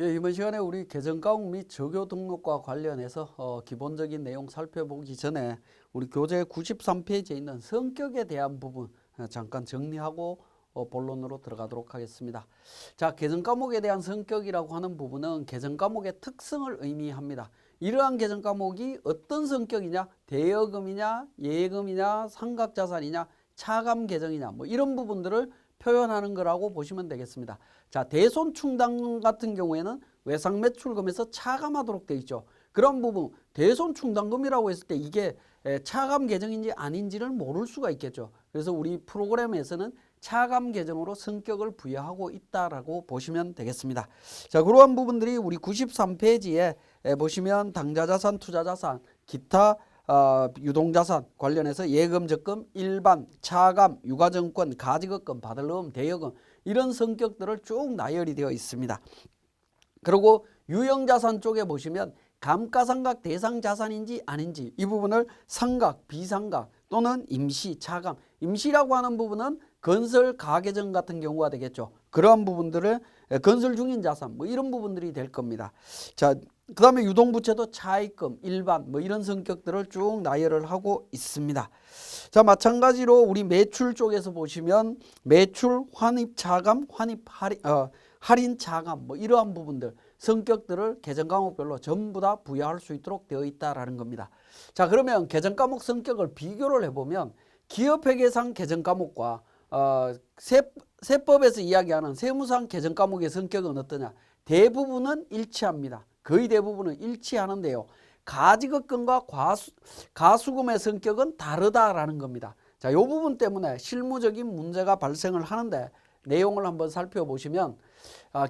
네, 이번 시간에 우리 계정과목 및 적요 등록과 관련해서 기본적인 내용 살펴보기 전에 우리 교재 93페이지에 있는 성격에 대한 부분 잠깐 정리하고 본론으로 들어가도록 하겠습니다. 자, 계정과목에 대한 성격이라고 하는 부분은 계정과목의 특성을 의미합니다. 이러한 계정과목이 어떤 성격이냐, 대여금이냐, 예금이냐, 상각자산이냐, 차감계정이냐 뭐 이런 부분들을 표현하는 거라고 보시면 되겠습니다. 자, 대손충당 같은 경우에는 외상매출금에서 차감하도록 되어 있죠. 그런 부분, 대손충당금이라고 했을 때 이게 차감 계정인지 아닌지를 모를 수가 있겠죠. 그래서 우리 프로그램에서는 차감 계정으로 성격을 부여하고 있다라고 보시면 되겠습니다. 자, 그러한 부분들이 우리 93페이지에 보시면 당좌자산, 투자자산, 기타 유동자산 관련해서 예금, 적금, 일반, 차감, 유가증권, 가지급금, 받을금, 대여금 이런 성격들을 쭉 나열이 되어 있습니다. 그리고 유형자산 쪽에 보시면 감가상각 대상자산인지 아닌지 이 부분을 상각, 비상각 또는 임시, 차감, 임시라고 하는 부분은 건설, 가계정 같은 경우가 되겠죠. 그러한 부분들을 건설 중인 자산 뭐 이런 부분들이 될 겁니다. 자, 그 다음에 유동부채도 차입금, 일반 뭐 이런 성격들을 쭉 나열을 하고 있습니다. 자, 마찬가지로 우리 매출 쪽에서 보시면 매출, 환입 차감, 환입 할인 차감 뭐 이러한 부분들 성격들을 계정과목별로 전부 다 부여할 수 있도록 되어 있다라는 겁니다. 자, 그러면 계정과목 성격을 비교를 해보면 기업회계상 계정과목과 세법에서 이야기하는 세무상 계정과목의 성격은 어떠냐? 대부분은 일치합니다. 거의 대부분은 일치하는데요. 가지급금과 가수금의 성격은 다르다라는 겁니다. 자, 이 부분 때문에 실무적인 문제가 발생을 하는데 내용을 한번 살펴보시면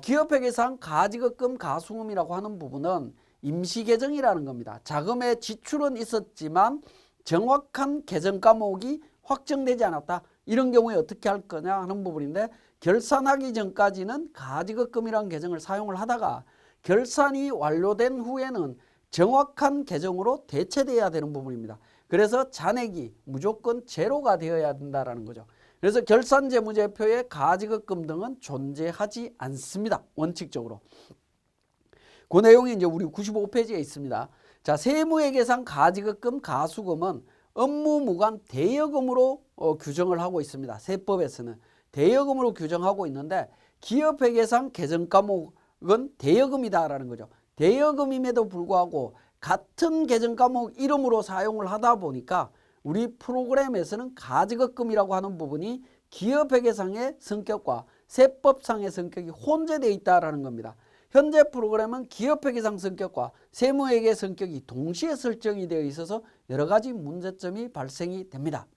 기업회계상 가지급금, 가수금이라고 하는 부분은 임시계정이라는 겁니다. 자금의 지출은 있었지만 정확한 계정과목이 확정되지 않았다. 이런 경우에 어떻게 할 거냐 하는 부분인데 결산하기 전까지는 가지급금이라는 계정을 사용을 하다가 결산이 완료된 후에는 정확한 계정으로 대체되어야 되는 부분입니다. 그래서 잔액이 무조건 제로가 되어야 된다는 거죠. 그래서 결산재무제표에 가지급금 등은 존재하지 않습니다. 원칙적으로. 그 내용이 이제 우리 95페이지에 있습니다. 자, 세무회계상 가지급금, 가수금은 업무무관 대여금으로 규정을 하고 있습니다. 세법에서는 대여금으로 규정하고 있는데 기업회계상 계정과목은 대여금이다라는 거죠. 대여금임에도 불구하고 같은 계정과목 이름으로 사용을 하다 보니까 우리 프로그램에서는 가지급금이라고 하는 부분이 기업회계상의 성격과 세법상의 성격이 혼재되어 있다는 겁니다. 현재 프로그램은 기업회계상 성격과 세무회계 성격이 동시에 설정이 되어 있어서 여러 가지 문제점이 발생이 됩니다.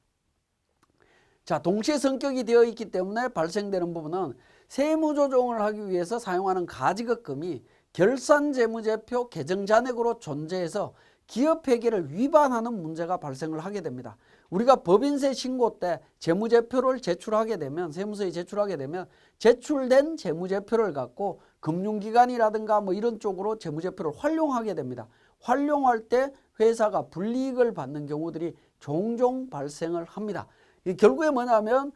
자, 동시에 성격이 되어 있기 때문에 발생되는 부분은 세무조정을 하기 위해서 사용하는 가지급금이 결산재무제표 계정잔액으로 존재해서 기업회계를 위반하는 문제가 발생을 하게 됩니다. 우리가 법인세 신고 때 재무제표를 제출하게 되면 세무서에 제출하게 되면 제출된 재무제표를 갖고 금융기관이라든가 뭐 이런 쪽으로 재무제표를 활용하게 됩니다. 활용할 때 회사가 불이익을 받는 경우들이 종종 발생을 합니다. 결국에 뭐냐면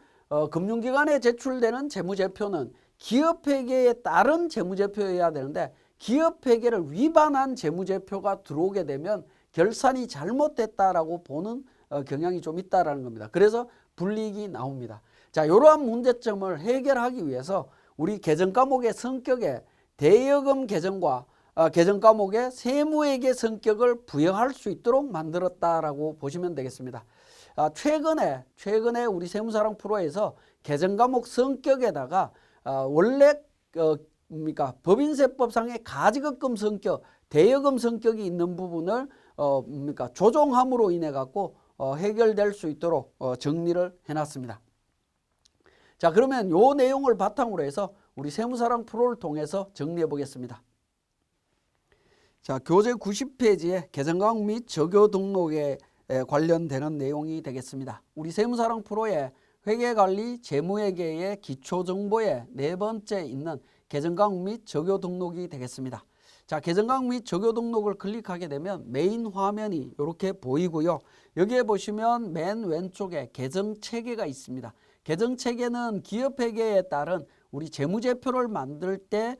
금융기관에 제출되는 재무제표는 기업회계에 따른 재무제표여야 되는데 기업회계를 위반한 재무제표가 들어오게 되면 결산이 잘못됐다라고 보는 경향이 좀 있다라는 겁니다. 그래서 불이익이 나옵니다. 자, 이러한 문제점을 해결하기 위해서 우리 계정과목의 성격에 대여금 계정과 계정과목의 세무회계 성격을 부여할 수 있도록 만들었다라고 보시면 되겠습니다. 최근에 우리 세무사랑 프로에서 계정과목 성격에다가 원래 법인세법상의 가지급금 성격, 대여금 성격이 있는 부분을 조정함으로 인해 갖고 해결될 수 있도록 정리를 해놨습니다. 자, 그러면 요 내용을 바탕으로 해서 우리 세무사랑 프로를 통해서 정리해 보겠습니다. 자, 교재 90페이지에 계정과목 및 적요 등록에 관련되는 내용이 되겠습니다. 우리 세무사랑 프로의 회계관리 재무회계의 기초정보에 네 번째 있는 계정과목 및 적요 등록이 되겠습니다. 자, 계정과목 및 적요 등록을 클릭하게 되면 메인 화면이 이렇게 보이고요. 여기에 보시면 맨 왼쪽에 계정체계가 있습니다. 계정체계는 기업회계에 따른 우리 재무제표를 만들 때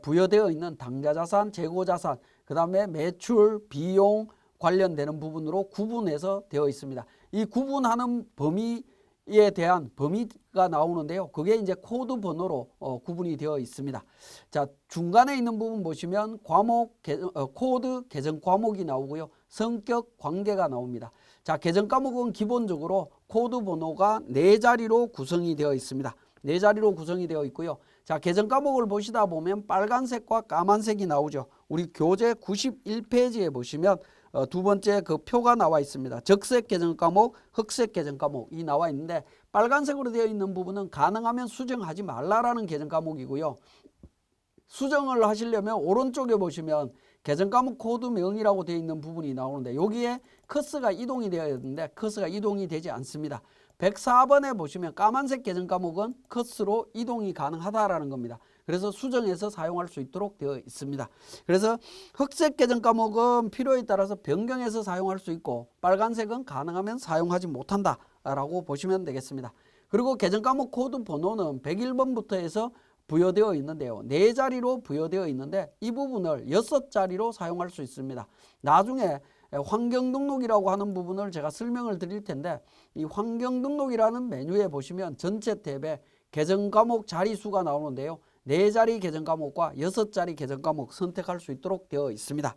부여되어 있는 당좌자산, 재고자산, 그 다음에 매출, 비용 관련되는 부분으로 구분해서 되어 있습니다. 이 구분하는 범위에 대한 범위가 나오는데요. 그게 이제 코드 번호로 구분이 되어 있습니다. 자, 중간에 있는 부분 보시면 과목, 코드 계정 과목이 나오고요. 성격, 관계가 나옵니다. 자, 계정 과목은 기본적으로 코드 번호가 4자리로 구성이 되어 있습니다. 4자리로 구성이 되어 있고요. 자, 계정 과목을 보시다 보면 빨간색과 까만색이 나오죠. 우리 교재 91페이지에 보시면 두 번째 그 표가 나와 있습니다. 적색 계정 과목, 흑색 계정 과목이 나와 있는데 빨간색으로 되어 있는 부분은 가능하면 수정하지 말라라는 계정 과목이고요. 수정을 하시려면 오른쪽에 보시면 계정 과목 코드명이라고 되어 있는 부분이 나오는데 여기에 커서가 이동이 되어야 되는데 커서가 이동이 되지 않습니다. 104번에 보시면 까만색 계정 과목은 커서로 이동이 가능하다라는 겁니다. 그래서 수정해서 사용할 수 있도록 되어 있습니다. 그래서 흑색 계정 과목은 필요에 따라서 변경해서 사용할 수 있고 빨간색은 가능하면 사용하지 못한다라고 보시면 되겠습니다. 그리고 계정 과목 코드 번호는 101번부터 해서 부여되어 있는데요. 4자리로 부여되어 있는데 이 부분을 6자리로 사용할 수 있습니다. 나중에 환경등록이라고 하는 부분을 제가 설명을 드릴 텐데 이 환경등록이라는 메뉴에 보시면 전체 탭에 계정 과목 자리수가 나오는데요. 4자리 계정 과목과 6자리 계정 과목 선택할 수 있도록 되어 있습니다.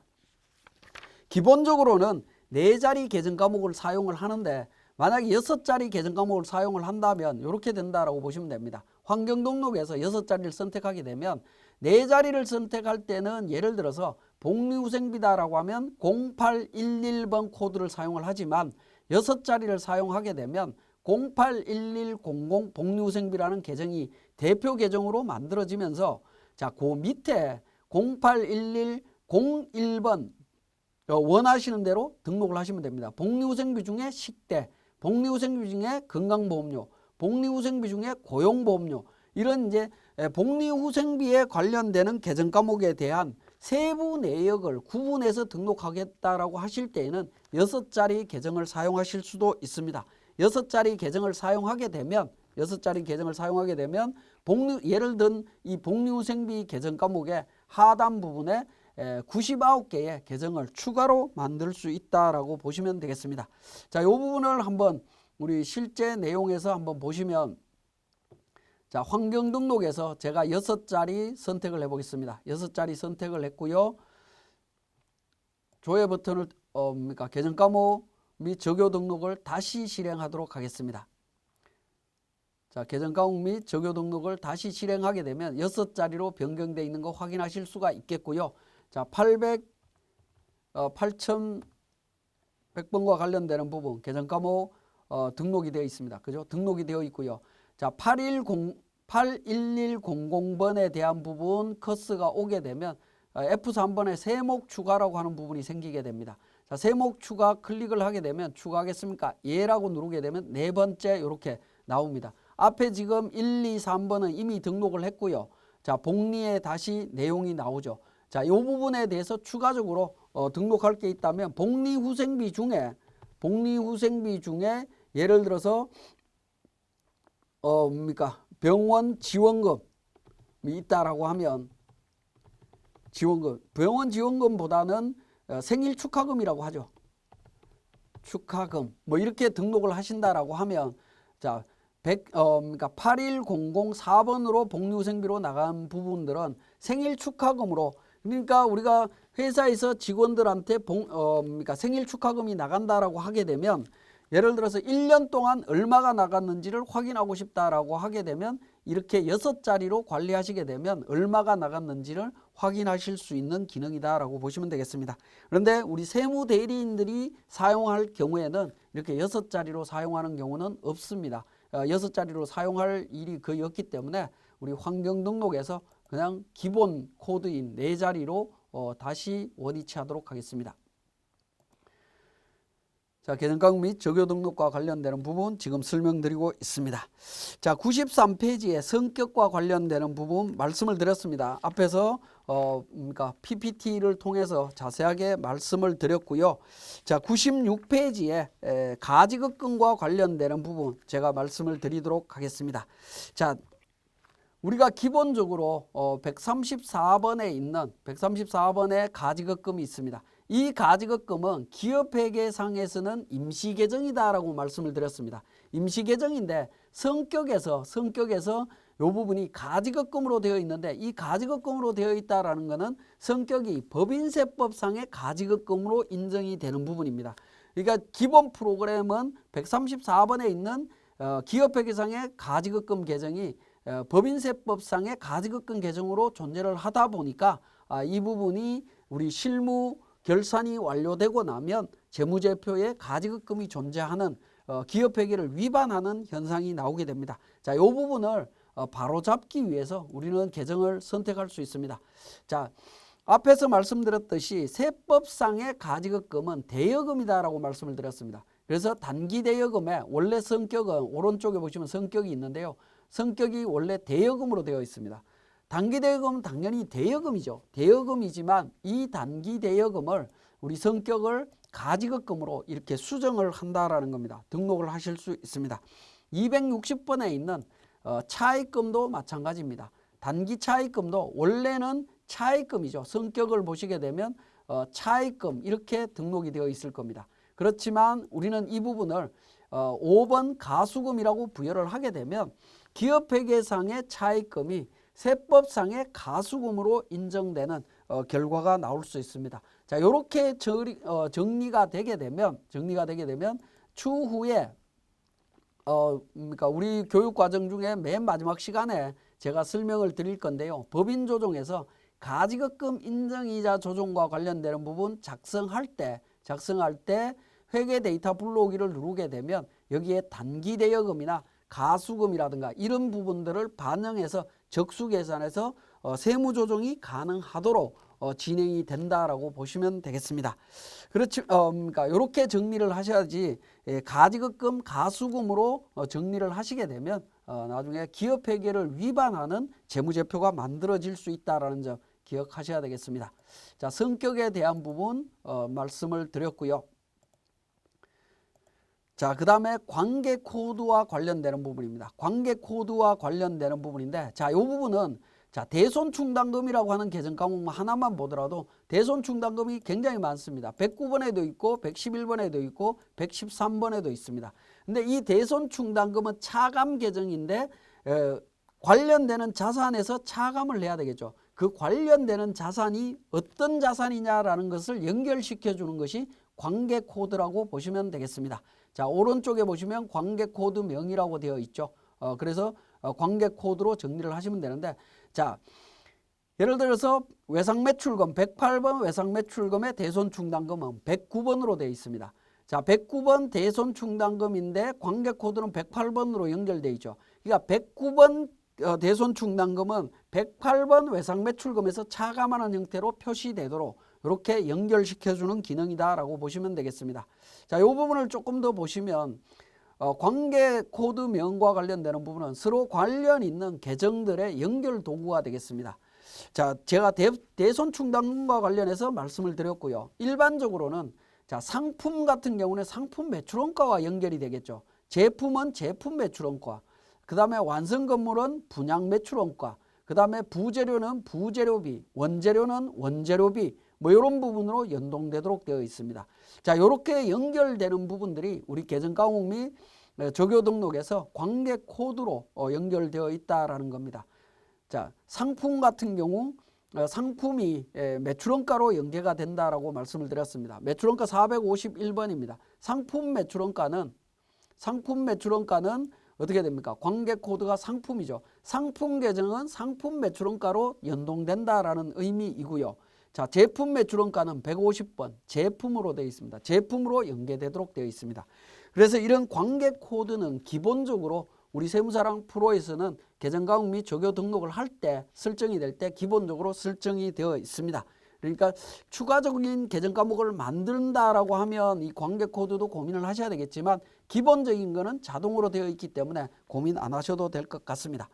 기본적으로는 4자리 계정 과목을 사용을 하는데 만약에 6자리 계정 과목을 사용을 한다면 이렇게 된다라고 보시면 됩니다. 환경등록에서 6자리를 선택하게 되면 4자리를 선택할 때는 예를 들어서 복리후생비다라고 하면 0811번 코드를 사용을 하지만 6자리를 사용하게 되면 081100 복리후생비라는 계정이 대표 계정으로 만들어지면서 자, 그 밑에 081101번 원하시는 대로 등록을 하시면 됩니다. 복리후생비 중에 식대, 복리후생비 중에 건강보험료, 복리후생비 중에 고용보험료 이런 이제 복리후생비에 관련되는 계정 과목에 대한 세부 내역을 구분해서 등록하겠다라고 하실 때에는 6자리 계정을 사용하실 수도 있습니다. 6자리 계정을 사용하게 되면 예를 든 이 복리후생비 계정 과목의 하단 부분에 99개의 계정을 추가로 만들 수 있다라고 보시면 되겠습니다. 자, 이 부분을 한번 우리 실제 내용에서 한번 보시면 자, 환경등록에서 제가 6자리 선택을 해 보겠습니다. 6자리 선택을 했고요. 조회 버튼을 계정 과목 및 적용 등록을 다시 실행하도록 하겠습니다. 자, 계정 과목 및 적용 등록을 다시 실행하게 되면 6자리로 변경되어 있는 거 확인하실 수가 있겠고요. 자, 8100번과 관련되는 부분 계정 과목 등록이 되어 있습니다. 그죠? 등록이 되어 있고요. 자, 81100번에 대한 부분 커스가 오게 되면 F3번에 세목 추가라고 하는 부분이 생기게 됩니다. 자, 세목 추가 클릭을 하게 되면 추가하겠습니까? 예라고 누르게 되면 4번째 이렇게 나옵니다. 앞에 지금 1, 2, 3번은 이미 등록을 했고요. 자, 복리에 다시 내용이 나오죠. 자, 이 부분에 대해서 추가적으로 등록할 게 있다면 복리후생비 중에 예를 들어서 병원 지원금이 있다라고 하면 병원 지원금보다는 생일 축하금이라고 하죠. 축하금 뭐 이렇게 등록을 하신다라고 하면 자, 81004번으로 복리후생비로 나간 부분들은 생일 축하금으로 그러니까 우리가 회사에서 직원들한테 생일 축하금이 나간다라고 하게 되면 예를 들어서 1년 동안 얼마가 나갔는지를 확인하고 싶다라고 하게 되면 이렇게 6자리로 관리하시게 되면 얼마가 나갔는지를 확인하실 수 있는 기능이다라고 보시면 되겠습니다. 그런데 우리 세무대리인들이 사용할 경우에는 이렇게 6자리로 사용하는 경우는 없습니다. 6자리로 사용할 일이 거의 없기 때문에 우리 환경등록에서 그냥 기본 코드인 4자리로 다시 원위치하도록 하겠습니다. 자, 계정 과목 및 적용 등록과 관련되는 부분 지금 설명드리고 있습니다. 자, 93페이지에 성격과 관련되는 부분 말씀을 드렸습니다. 앞에서 PPT를 통해서 자세하게 말씀을 드렸고요. 자, 96페이지에 가지급금과 관련되는 부분 제가 말씀을 드리도록 하겠습니다. 자, 우리가 기본적으로 134번에 있는 134번의 가지급금이 있습니다. 이 가지급금은 기업회계상에서는 임시계정이다라고 말씀을 드렸습니다. 임시계정인데 성격에서 이 부분이 가지급금으로 되어 있는데 이 가지급금으로 되어 있다라는 것은 성격이 법인세법상의 가지급금으로 인정이 되는 부분입니다. 그러니까 기본 프로그램은 134번에 있는 기업회계상의 가지급금 계정이 법인세법상의 가지급금 계정으로 존재를 하다 보니까 이 부분이 우리 실무 결산이 완료되고 나면 재무제표에 가지급금이 존재하는 기업회계를 위반하는 현상이 나오게 됩니다. 자, 이 부분을 바로잡기 위해서 우리는 계정을 선택할 수 있습니다. 자, 앞에서 말씀드렸듯이 세법상의 가지급금은 대여금이다라고 말씀을 드렸습니다. 그래서 단기대여금의 원래 성격은 오른쪽에 보시면 성격이 있는데요. 성격이 원래 대여금으로 되어 있습니다. 단기대여금은 당연히 대여금이죠. 대여금이지만 이 단기대여금을 우리 성격을 가지급금으로 이렇게 수정을 한다라는 겁니다. 등록을 하실 수 있습니다. 260번에 있는 차입금도 마찬가지입니다. 단기 차입금도 원래는 차입금이죠. 성격을 보시게 되면 차입금 이렇게 등록이 되어 있을 겁니다. 그렇지만 우리는 이 부분을 5번 가수금이라고 부여를 하게 되면 기업회계상의 차입금이 세법상의 가수금으로 인정되는 결과가 나올 수 있습니다. 자, 이렇게 정리가 되게 되면 추후에 그러니까 우리 교육 과정 중에 맨 마지막 시간에 제가 설명을 드릴 건데요. 법인조정에서 가지급금 인정이자 조정과 관련되는 부분 작성할 때 회계 데이터 불러오기를 누르게 되면 여기에 단기 대여금이나 가수금이라든가 이런 부분들을 반영해서 적수계산해서 세무조정이 가능하도록 진행이 된다라고 보시면 되겠습니다. 그러니까 이렇게 정리를 하셔야지 가지급금, 가수금으로 정리를 하시게 되면 나중에 기업회계를 위반하는 재무제표가 만들어질 수 있다는 점 기억하셔야 되겠습니다. 자, 성격에 대한 부분 말씀을 드렸고요. 자, 그 다음에 관계 코드와 관련되는 부분입니다. 관계 코드와 관련되는 부분인데, 자, 이 부분은 자, 대손충당금이라고 하는 계정 과목 하나만 보더라도 대손충당금이 굉장히 많습니다. 109번에도 있고 111번에도 있고 113번에도 있습니다. 근데 이 대손충당금은 차감 계정인데 관련되는 자산에서 차감을 해야 되겠죠. 그 관련되는 자산이 어떤 자산이냐라는 것을 연결시켜 주는 것이 관계 코드라고 보시면 되겠습니다. 자, 오른쪽에 보시면 관계 코드 명이라고 되어 있죠. 그래서 관계 코드로 정리를 하시면 되는데, 자, 예를 들어서 외상매출금 108번 외상매출금의 대손충당금은 109번으로 되어 있습니다. 자, 109번 대손충당금인데 관계 코드는 108번으로 연결되어 있죠. 그러니까 109번 대손충당금은 108번 외상매출금에서 차감하는 형태로 표시되도록 이렇게 연결시켜주는 기능이다라고 보시면 되겠습니다. 자, 이 부분을 조금 더 보시면 관계 코드명과 관련되는 부분은 서로 관련 있는 계정들의 연결 도구가 되겠습니다. 자, 제가 대손충당금과 관련해서 말씀을 드렸고요. 일반적으로는 자, 상품 같은 경우는 상품 매출원가와 연결이 되겠죠. 제품은 제품 매출원가, 그 다음에 완성 건물은 분양 매출원가, 그 다음에 부재료는 부재료비, 원재료는 원재료비, 뭐 이런 부분으로 연동되도록 되어 있습니다. 자, 이렇게 연결되는 부분들이 우리 계정 과목 및 조교 등록에서 관계 코드로 연결되어 있다라는 겁니다. 자, 상품 같은 경우 상품이 매출원가로 연계가 된다라고 말씀을 드렸습니다. 매출원가 451번입니다. 상품 매출원가는 어떻게 됩니까? 관계 코드가 상품이죠. 상품 계정은 상품 매출원가로 연동된다라는 의미이고요. 자, 제품 매출원가는 150번 제품으로 되어 있습니다. 제품으로 연계되도록 되어 있습니다. 그래서 이런 관계 코드는 기본적으로 우리 세무사랑 프로에서는 계정 과목 및 조교 등록을 할 때 설정이 될 때 기본적으로 설정이 되어 있습니다. 그러니까 추가적인 계정 과목을 만든다라고 하면 이 관계 코드도 고민을 하셔야 되겠지만 기본적인 거는 자동으로 되어 있기 때문에 고민 안 하셔도 될 것 같습니다.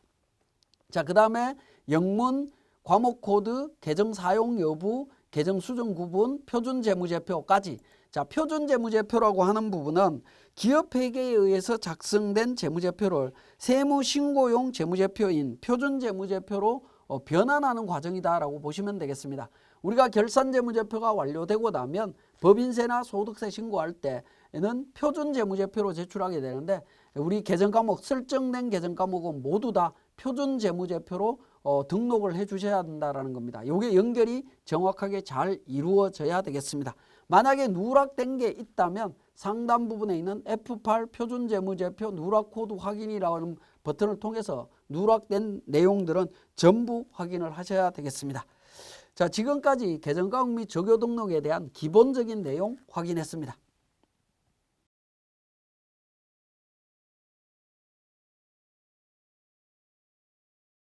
자, 그 다음에 영문, 과목 코드, 계정 사용 여부, 계정 수정 구분, 표준 재무제표까지 자, 표준재무제표라고 하는 부분은 기업회계에 의해서 작성된 재무제표를 세무신고용 재무제표인 표준재무제표로 변환하는 과정이다라고 보시면 되겠습니다. 우리가 결산재무제표가 완료되고 나면 법인세나 소득세 신고할 때는 표준재무제표로 제출하게 되는데 우리 계정과목 설정된 계정과목은 모두 다 표준재무제표로 등록을 해 주셔야 된다는 겁니다. 이게 연결이 정확하게 잘 이루어져야 되겠습니다. 만약에 누락된 게 있다면 상단 부분에 있는 F8 표준재무제표 누락코드 확인이라는 버튼을 통해서 누락된 내용들은 전부 확인을 하셔야 되겠습니다. 자, 지금까지 계정과목 및 조교 등록에 대한 기본적인 내용 확인했습니다.